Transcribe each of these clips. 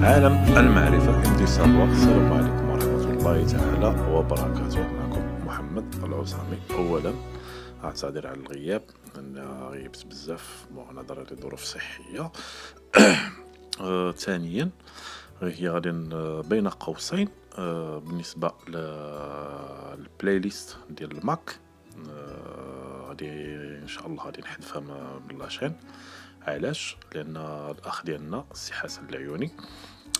عالم المعرفة عندي سافوار. السلام عليكم ورحمة الله تعالى وبركاته. معكم محمد العزامي. أولا أعتذر على الغياب لأن غيبت بزاف نظرا لظروف صحية. ثانيا هي غادي بين قوسين بالنسبة للبلاي ليست ديال الماك، غادي ان شاء الله غادي نحذفها من لاشين. علاش؟ لان الاخ ديالنا السي حسن العيوني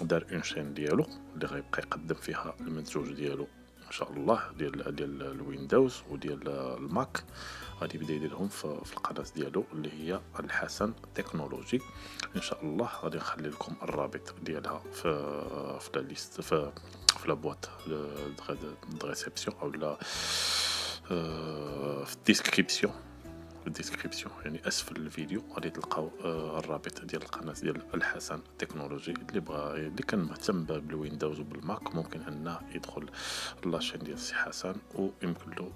دار اون شين ديالو اللي غيبقى يقدم فيها المنتوج ديالو ان شاء الله ديال الويندوز وديال الماك. غادي يبدا يديرهم في القناه ديالو اللي هي الحسن تكنولوجي. ان شاء الله غادي نخلي لكم الرابط ديالها في لا ليست في لا بواط د ريسبسيون او لا في الديسكريبسيون يعني اسفل الفيديو غادي تلقاو الرابط ديال القناه ديال الحسن تكنولوجي. اللي كان مهتم بالويندوز وبالماك ممكن انه يدخل لاشين ديال السي حسن ويمكن له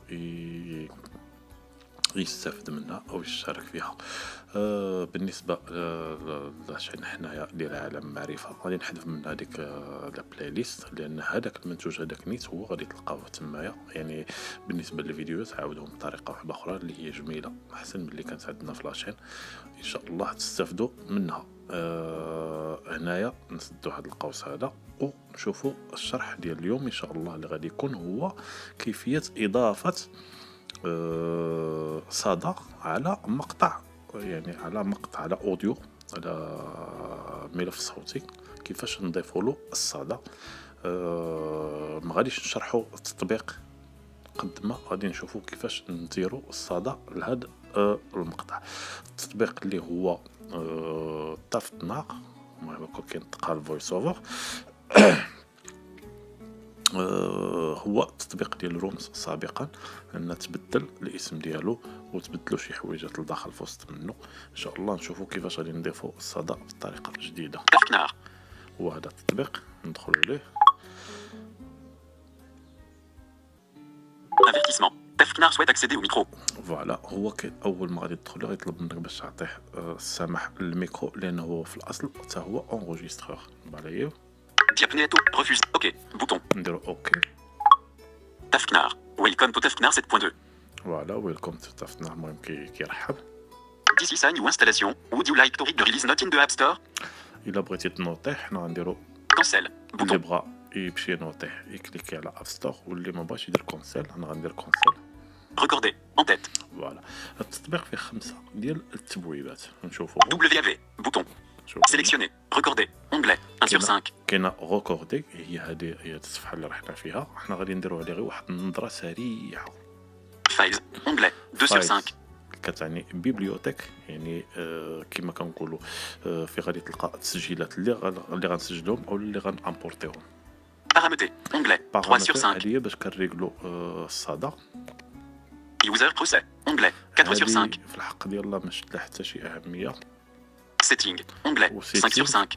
يستافد منها او يشارك فيها. بالنسبه لاشين حنايا ديال عالم معرفه غادي نحذف من هذيك لا بلاي ليست لان هذاك المنتوج هذاك نيت هو غادي تلقاوه تمايا. يعني بالنسبه للفيديوهات عاودهم بطريقه واحده اخرى اللي هي جميله احسن من اللي كانت عندنا في لاشين. ان شاء الله تستافدوا منها. هنايا نسدوا هذا القوس هذا ونشوفوا الشرح ديال اليوم ان شاء الله اللي غادي يكون هو كيفيه اضافه صدى على مقطع، يعني على اوديو، على ملف صوتي. كيفاش نضيفوا له الصدى. ما غاديش نشرحوا التطبيق قد ما غادي نشوفوا كيفاش نديروا الصدى لهذا المقطع. التطبيق اللي هو تافتنا، المهم يكون كينطق فويس اوفر. هو التطبيق ديال رومز سابقا ان تبدل الاسم ديالو وتبدلوا شي حويجات لداخل في وسط منه. ان شاء الله نشوفوا كيفاش غادي نضيفوا الصدى بطريقه جديده. هو هذا التطبيق ندخلوا ليه. Avertissement. Tefknar souhaite accéder au micro. فوالا هو اول ما غادي تدخل غيطلب منك باش تعطيه السماح للميكرو لانه هو في الاصل حتى هو انغوجيسترور. بالي Diapneto. Refuse. OK. Bouton. نديرو اوكي. Tefknar. Welcome to Tefknar 7.2. فوالا ويلكم تو تافتنا. المهم كيرحب. This is a new installation. Would you like to read the release note in the App Store? الا بغيتي تنوطيه حنا غنديرو Cancel. اللي Bouton. بغى يمشي ينوطيه يكليكي على اب ستور واللي ما بغاش يدير كونسيل انا غندير كونسيل. Recorder. En tête. فوالا التطبيق فيه 5 ديال التبويبات نشوفوا. WAV. Bouton. Sélectionner. Recorder. Onglet. 1 sur 5. كاينه ريكوردي هي الصفحه اللي رحنا فيها. حنا غادي نديرو عليه غير واحد النظره سريعه. Files. Onglet. 2 sur 5. كتعني بيبليوتيك يعني كما كنقولوا في غادي تلقى التسجيلات اللي غنسجلهم او اللي غنامبورتيهم. Parameter. Onglet. 3 sur 5. هذه باش كنريغلو الصدى. User process. Onglet. 4 sur 5. في الحق ديالها ماشي لها حتى شي اهميه. Setting. Onglet. 5 sur 5.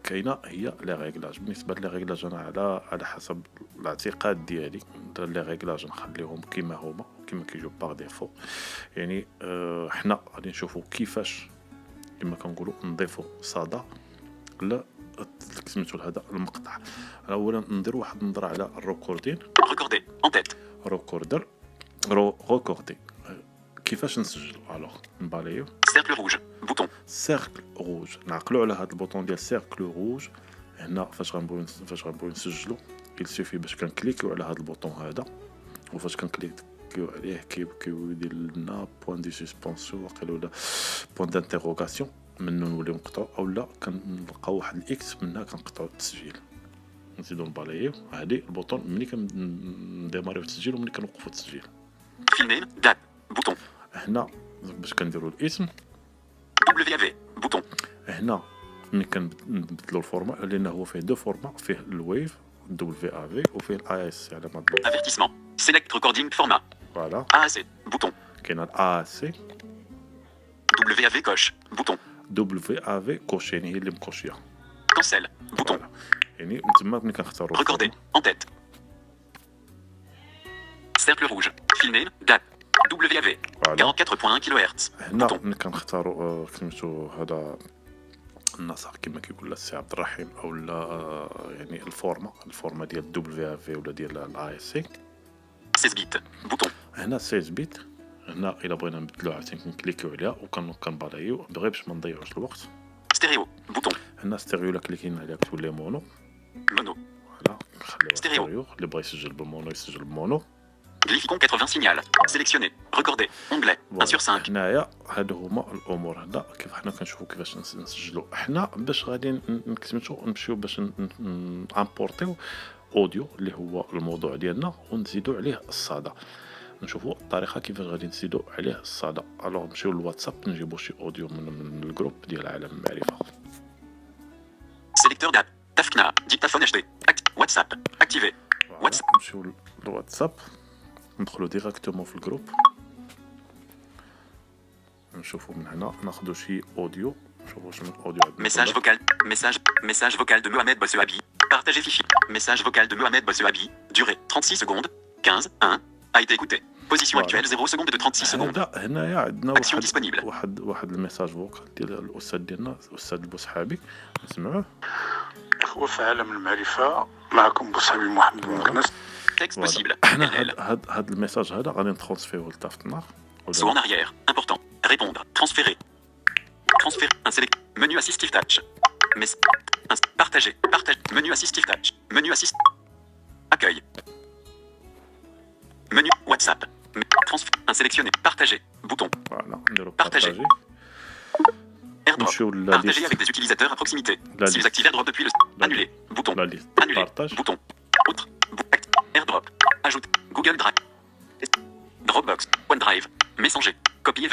كاينه هي لي ريغلاج. بالنسبه لي ريغلاج انا على حسب الاعتقاد ديالي لي ريغلاج نخليهم كما هما كما كيجيو باغ ديفو. يعني حنا غادي نشوفوا كيفاش كما كنقولوا نضيفوا صدى ل سميتو هذا المقطع. اولا ندير واحد النظره على الريكوردين. Recorder. En tête. ريكوردر ريكوردي كيفاش نسجلوا. الوغ نباليو Cercle rouge. Bouton. سيركل روج. نعقلوا على هذا البوطون ديال سيركل روج. هنا فاش غنبغيو نسجلوا يلسيفي باش كنكليكيو على هذا البوطون هذا وفاش كنكليكيو عليه كيدير لنا بوين دي سسبونسيون ولا بوين دانتيروغاسيون منو نوليو نقطعوا اولا كنلقاو واحد الاكس منها كنقطعوا التسجيل. نزيدو نباليو هذه البوطون ملي كنديماريو التسجيل وملي كنوقفوا التسجيل. Fill name. Date. Bouton. هنا باش كنديروا الاسم. WAV. Bouton. هنا ملي كنبدلوا الفورما لان هو فيه دو فورما فيه الويف WAV وفيه الاي اس على ما نظن. Avertissement. Select recording format. فوالا AAC. Bouton. كاين الاي سي WAV coche. Bouton. WAV كوش يعني هي اللي مكوشيه. Cancel. Bouton. فوالا يعني تما ملي كنختاروا Recorder. En tête. Cercle rouge. Fill name. Date. WAV. Voilà. 44.1 kHz. هنا Bouton. ملي كنختاروا سميتو هذا النسق كما كيقول السي عبد الرحيم او يعني الفورما ديال الدبليو اف في ولا ديال الاي اس سي 16 بيت بوتون هنا 16 بيت. هنا الا بغينا نبدلو عاوتاني كنكليكيو عليها وكنبالايو غير باش ما نضيعوش الوقت. ستيريو بوتون هنا ستيريو الا كليكينا عليها كتولي مونو. مونو فوالا نخليوها ستيريو. ستيريو. اللي بغى يسجل بمونو يسجل بمونو. Glyphicon 80 signal. Sélectionné. Recordé. Onglet. 1 sur 5. هنايا هادو هما الامور. هذا كيف حنا كنشوفوا كيفاش نسجلوا حنا باش غادي نكتملوا نمشيو باش امبورطيو اوديو اللي هو الموضوع ديالنا ونزيدوا عليه الصدى. نشوفوا الطريقه كيفاش غادي نزيدوا عليه الصدى. الوغ نمشيو للواتساب نجيبوا شي اوديو من الجروب ديال عالم المعرفه. Sélecteur d'app. Tafkna. Dictaphone HD. WhatsApp. Activé. WhatsApp. نمشيو للواتساب ندخلوا ديريكتومون في الجروب نشوفوا من هنا ناخذوا شي اوديو. نشوفوا واش من اوديو عندنا. Message vocal. Message vocal de Mohamed Bossehabi. Partagez fichier. Message vocal de Mohamed Bossehabi. Durée 36 secondes. 15. 1. A été écouté. Position actuelle 0 secondes de 36 secondes. هنايا عندنا Action disponible. واحد الميساج فوكال ديال الاستاذ ديالنا الاستاذ البوسحابي نسمعوه. إخوة في عالم المعرفة معكم بوسحابي محمد بن مكناس. Texte possible. حنا LL. هاد الميساج هذا غادي نترانسفيرو لتافتنا. Saut en arrière. Important. Répondre. Transférer. Transférer. Un select. Menu assistive touch. Partager. Partage. Menu assistive touch. Menu assist. Accueil. Menu WhatsApp. Transfert. Un sélectionné. Partager. Bouton. فوالا نديرو Partager. بارطاجي. AirDrop. نمشيو لا Partager ليست avec des utilisateurs à proximité. La Si vous liste. activez AirDrop depuis le... La Annuler. Bouton. لا ليست Annuler. بارطاج. Bouton. Autre. AirDrop. Ajoute. Google Drive. Dropbox. OneDrive. Messenger. Copier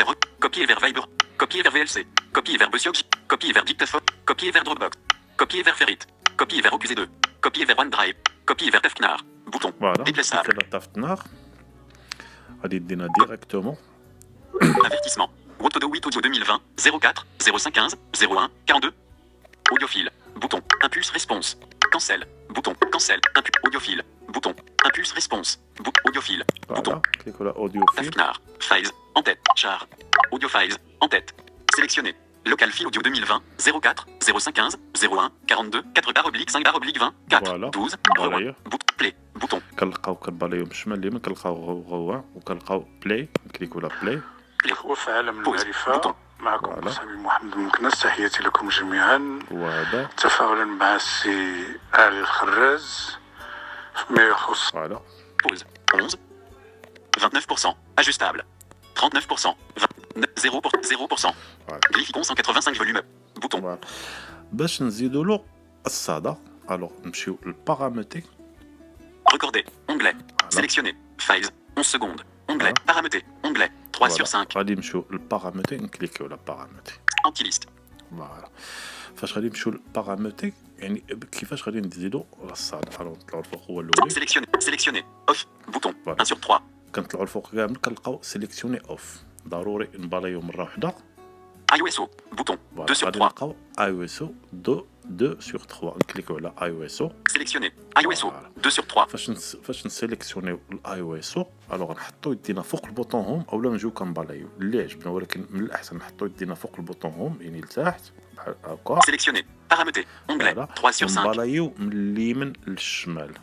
vers Viber. Copier vers VLC. Copier vers Busyog. Copier vers Dictaphone. Copier vers Dropbox. Copier vers Ferrit. Copier vers OQZ2. Copier vers OneDrive. Copier vers Tafknar. Bouton. فوالا Déplaçable. كده طافتنا غادي يدينا ديريكتومون. Avertissement. Wotodo 8 Audio 2020 04 0515 01 42. Audiophile. Bouton. Impulse response. Cancel. Bouton. Cancel. Audiophile. Bouton. Impulse response. Audiophile. Bouton. فوالا كليكو على اوديو فيل. Tafknar. Files. En tête. Char. Audio files. En tête. Sélectionné. Local file audio 2020 04 0515 01 42 4 barre oblique 5 barre oblique 20 4 Voilà. 12 Voilà. Bouton. Play. Bouton. كنلقاو كنبالايو من الشمال اليمين كنلقاو غوا وكنلقاو بلاي نكليكو على بلاي. إخوة في عالم بوز. المعرفة بوتون. معكم Voilà. بوسحابي محمد بن مكناس. تحياتي لكم جميعا وهذا تفاعلا مع السي علي الخراز فيما يخص فوالا Pause. 11 29%. Ajustable. 39%. 0%. Voilà. Glyphicon 185 volume. Bouton. فوالا باش نزيدو له الصدى. الوغ نمشيو للبارامتريك. Recorder. Onglet. Sélectionné. Files. 11 secondes. Onglet. Voilà. Paramétrer. Onglet. 3 sur 5. غادي نمشيو للبارامتريك نكليكيو على بارامتريك. Anti-liste. فوالا فاش غادي نمشيو للبارامتريك يعني كيفاش غادي نزيدو الصدى. الوغ نطلعو الفوق هو الاولي Sélectionné. Off. Bouton. Voilà. 1 sur 3. كنطلعو الفوق كامل كنلقاو سيليكسيوني اوف. ضروري نبالايو مره وحده. iOSO. Bouton. 2 sur غادي 3. نلقاو اي او اس او 2 sur 3 نكليكو على اي او اس او. Sélectionné. iOSO. Voilà. 2 sur 3. فاش نسيليكسيونيو الاي او اس او الوغ نحطو يدينا فوق البوطون هوم اولا نجيو كنبالايو اللي عجبنا ولكن من الاحسن نحطو يدينا فوق البوطون هوم يعني لتحت بحال هكا. Sélectionné. Paramétrer. Onglet. فوالا 3 sur 5. نبالايو من اليمين للشمال.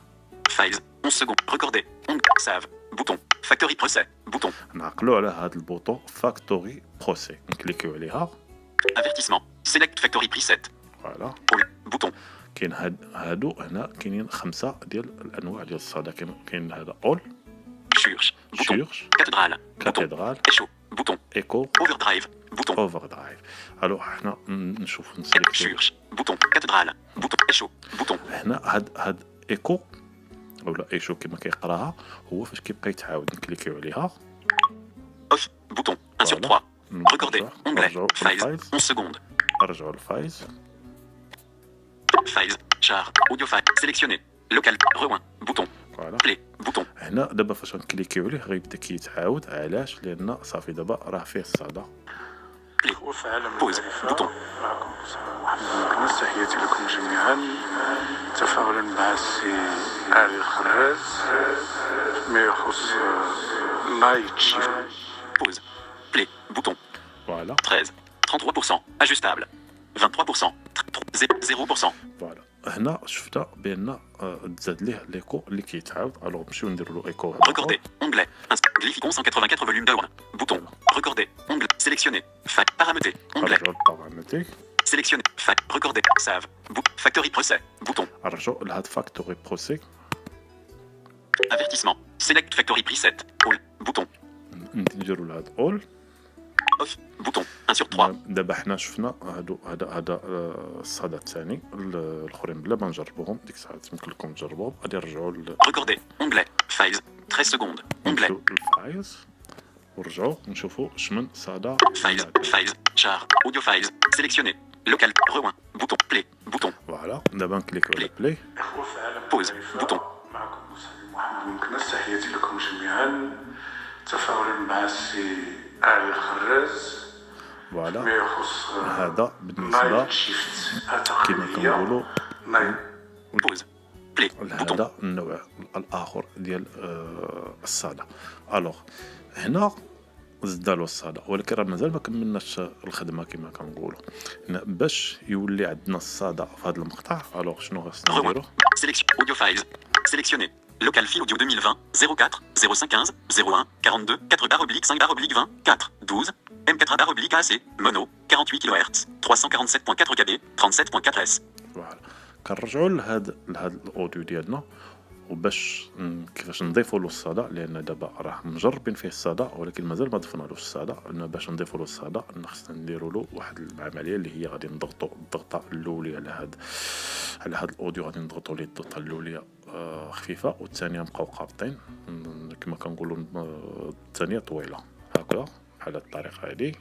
Files. 11 secondes. Recorder. Onglet. Save. Bouton. Factory Process. Bouton. نعقلو على هذا البوطون فاكتوري بروسي نكليكيو عليها. Avertissement. Select Factory Preset. فوالا All. Bouton. كاين هادو هنا كاينين 5 ديال الانواع ديال الصدى. كاين هذا اول Church. Bouton. شيرش Cathédrale. Bouton. كاتدرال Echo. Bouton. ايكو Overdrive. Bouton. اوفر درايف. الو حنا نشوف نسيليكسيو Church. Bouton. Cathédrale. Bouton. Echo. Bouton. هنا هاد ايكو اولا ايشو كما كيقراها هو فاش كيبقى يتعاود نكليكيو عليها. Off. Bouton. 1 sur Voilà. 3. Recorder. Onglet. نرجعو Files. للفايلز 11 secondes. نرجعو للفايلز. Files. Char. Audio file. Sélectionné. Local. Rejoint. Bouton. فوالا Play. Bouton. هنا دابا فاش غنكليكيو عليه غيبدا كيتعاود. علاش؟ لان صافي دابا راه فيه الصدى. Play. إخوة في عالم Pause. المعرفة Bouton. معكم بوسحابي محمد بن مكناس. تحياتي لكم جميعا تفاعلا مع السي علي الخراز فيما يخص نايت شيفت. Pause. Play. Bouton. فوالا 13. 33%. Ajustable. 23%. 0%. فوالا هنا شفنا بان تزاد ليه ليكو اللي كيتعاود. الوغ نمشيو نديرو له ايكو. Recorder. Onglet. Glyphicon 184 volume 2. Bouton. Recorder. Onglet. Sélectionner. Paramétrer. Onglet. نرجعو للبارامتريك. Sélectionner. Recorder. Save. Factory process. Bouton. نرجعو لهاد فاكتوري بروسي. Avertissement. Select factory preset. All. Bouton. نديرو لهاد اول. Off. Bouton. 1 sur 3. دابا حنا شفنا هذا الصدى الثاني. الاخرين بلا ما نجربوهم ديك الساعات يمكن لكم تجربوهم. غادي نرجعو Recorder. Onglet. Files. 13 secondes. Onglet. للفايلز ونرجعو نشوفو شمن صدى. Files. Files. Char. Audio files. Sélectionner. Local. Rejoint. Bouton. Play. Bouton. فوالا دابا نكليكو على بلاي. إخوة في عالم Pause. الخليفة، Bouton. معكم مسلم محمد مكناس، تحياتي لكم جميعا. تفاعلا مع السي علي الخراز فوالا ما يخص هذا بالنسبه نايت شيفت كما التقليدية. كنقولوا نايت Pause. Play. Bouton. هذا النوع الاخر ديال الصدى. الوغ هنا زدالو الصدى ولكن راه مازال ما كملناش الخدمه كما كنقولوا. هنا باش يولي عندنا الصدى في هذا المقطع. الوغ شنو خاصنا نديرو؟ Sélection. Audio files. Sélectionner. Local file audio 2020 04 0515 01 42 4/5/20 4 12 M4/AC mono 48 kHz 347.4 kb 37.4 S. فوالا كنرجعوا لهذا الاوديو ديالنا وباش كيفاش نضيفوا له الصدى، لان دابا راه مجربين فيه الصدى ولكن مازال ما ضفنالوش الصدى. لان باش نضيفوا له الصدى خصنا نديروا له واحد العمليه اللي هي غادي نضغطوا الضغطه الاوليه على هذا الاوديو. غادي نضغطوا ليه الضغطه الاوليه خفيفه والثانيه نبقاو قابطين كما كنقولوا. الثانيه طويله هكذا بحال هذه الطريقه هذه.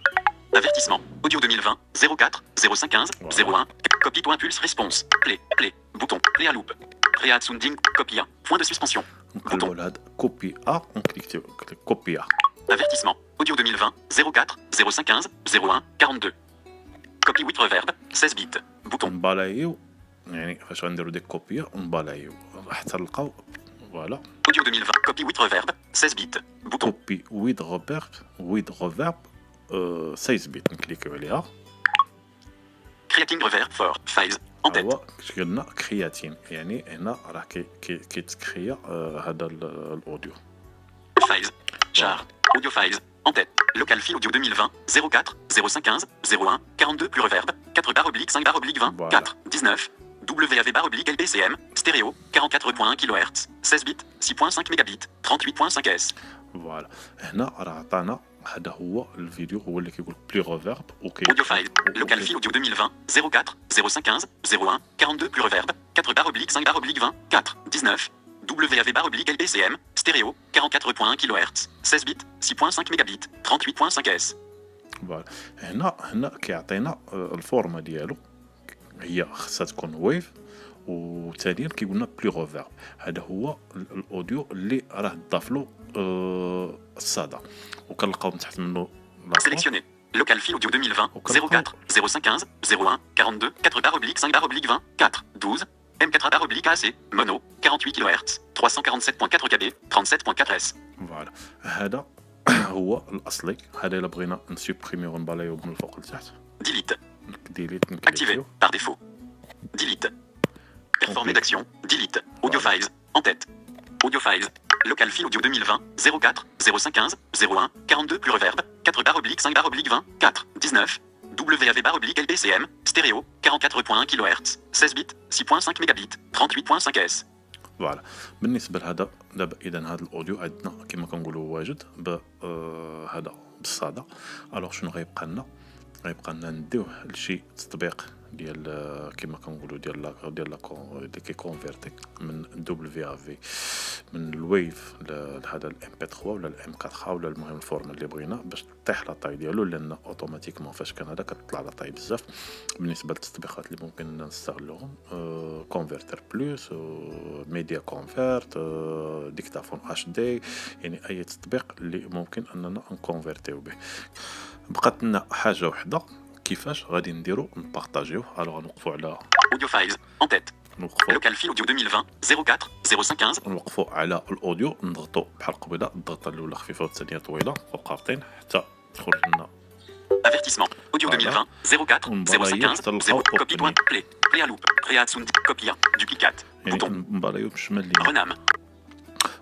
Avertissement. Audio 2020 04 0515 01 copy.pulse response. Play. Bouton. Play à loop. Create sounding. Copy. Point de suspension. نقلبوا لهاد كوبي ونكليكتيو كوبي. Avertissement. Audio 2020 04 0515 01 42. Copy with reverb. 16 bits. Bouton. نبالايو يعني فاش غنديرو ديك كوبيه ونبالايو حتى نلقاو. فوالا Audio 2020 copy with reverb. 16 bits. Bouton. كوبي ويد ريفيرب 16 بيت نكليكيو عليها. Creating reverb for files. En tête. هو قلنا كرياتين يعني هنا راه كيتكريا هذا الاوديو. Files. Char. Audio files. En tête. Local file audio 2020 04 0515 01 42 plus reverb 4/5/20 Voilà. 4 19 WAV/LPCM stéréo 44.1 kHz 16 bits 6.5 mégabits 38.5 S. فوالا هنا راه عطانا هذا هو الفيديو هو اللي كيقول بلي ريفيرب Audio file. Local file audio 2020 04 0515 01 42 plus reverb 4/5/20 4 19 WAV/LPCM stéréo 44.1 kHz 16 bits 6.5 mégabits 38.5 S. فوالا هنا كيعطينا الفورمه ديالو هي خصها تكون ويف. وثانيا كيقولنا بلي ريفيرب هذا هو الاوديو اللي راه ضاف له الصدى وكنلقاو من تحت منه Sélectionner. Local file audio 2020 04 0515 01 42 4/5/20 4 12 M4/AC mono 48 kHz 347.4 kb 37.4 S. فوالا هذا هو الاصلي. هذا الا بغينا نسوبريميو ونبالايو من الفوق لتحت Delete. ديليت Activé نكليكيو. par défaut. Delete. Performer d'action. Delete. Audio files. En tête. Audio files. Local file audio 2020 04 0515 01 42 plus reverb 4/5/20 4 19 WAV/LPCM stéréo 44.1 kHz 16 bits 6.5 mégabits 38.5 S. فوالا بالنسبه لهذا دابا اذا هذا الاوديو عندنا كما كنقولوا واجد هذا بالصدى. الوغ شنو غيبقى لنا؟ غيبقى لنا نديوه لشي تطبيق ديال كما كنقولوا ديال لا كيكونفيرتي من دبليو في من الويف لهذا الام بي 3 ولا الام 4 ولا المهم الفورم اللي بغينا باش تطيح لا طاي ديالو. لان اوتوماتيكمون فاش كان هذا كتطلع لا طاي بزاف. بالنسبه للتطبيقات اللي ممكن نستغلوهم كونفرتر بلس ميديا كونفيرت ديكتافون اتش دي يعني اي تطبيق اللي ممكن اننا نكونفيرتيو به. بقات لنا حاجه وحده كيفاش غادي نديرو نبارطاجيوه. الوغ نوقفوا على Audio files. En tête. Local file audio 2020 04 0515 نوقفوا على الاوديو نضغطوا بحال قبيله الضغطه الاولى خفيفه والثانيه طويله وقابطين حتى تخرج لنا Avertissement. Audio Voilà. 2020 04 ونبلايو 015 حتى 0 نلقاو copie point opening. play. Play à loop. Créate sound. Copier. Duplicate. يعني Bouton. نبلايو بالشمال اليمين Rename.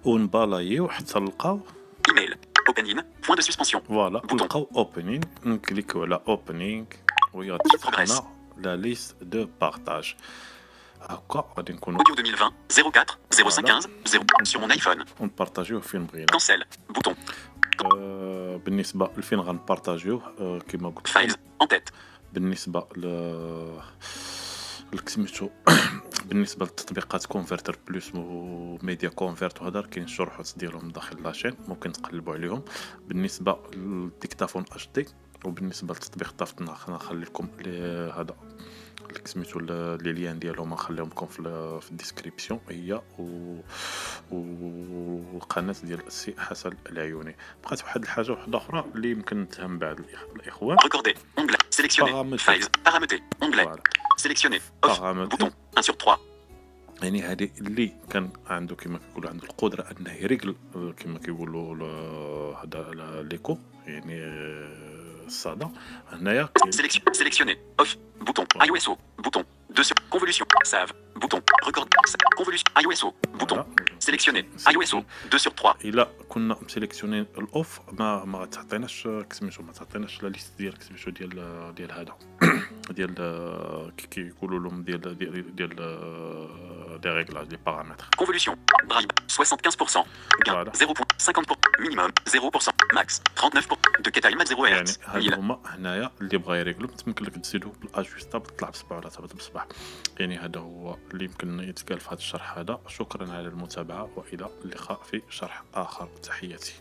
ونبلايو حتى نلقاو Email. Open in. Point de suspension. فوالا بوطون. نلقاو اوبنينغ نكليكو على اوبنينغ ويغادي Progress. تفتح لا ليست دو بارطاج هكا غادي نكونو Audio 2020 04 0515 0 sur mon iPhone. ونبارطاجيوه فين بغينا. Cancel. Bouton. بالنسبه لفين غنبارطاجيوه كما قلت Files. لكم En tête. بالنسبه سميتو بالنسبه للتطبيقات كونفرتر بلس وميديا كونفرت وهذا كاين الشروحات ديالهم داخل لاشين ممكن تقلبوا عليهم. بالنسبه للديكتافون اتش دي وبالنسبه لتطبيق طافت نخلي لكم هذا سميتو لي ليان ديالهم نخليهم لكم في الديسكريبسيون هي والقناه ديال السي حسن العيوني. بقات واحد الحاجه واحده اخرى اللي يمكن نتهم بعض الاخوان. Recorder. Onglet. Sélectionner. Paramètres. Files. Paramétrer. Onglet. فوالا Sélectionner. Off. Paramètres. Bouton. 1 sur 3. يعني هذه اللي كان عنده كما كيقولوا عنده القدره انه يريقل كما كيقولوا هذا ليكو يعني الصدى هنايا Sélectionner. Off. Bouton. iOS. Bouton. 2 sur. Convolution. Save. Bouton. Record. iOS. Bouton. Sélectionner. iOS. 2 sur 3. الا كنا مسيليكسيونين الاوف ما تعطيناش سميتو ما تعطيناش لا ليست ديال سميتو ديال هذا ديال كيقولوا لهم ديال دي ريغلاج دي بارامتر. Convolution. Drive. 75%. Gain. Voilà. 0.50%. Minimum. 0%. Max. 39%. De Keta Imat 0 يعني Hz. هادو 1000. هما هنايا اللي بغا يريغلو تمكن لك تزيدو بالاجوستابل تطلع بصبع ولا تهبط بصبع. يعني هذا هو اللي يمكن يتقال في هذا الشرح هذا. شكرا على المتابعه والى اللقاء في شرح اخر. تحياتي.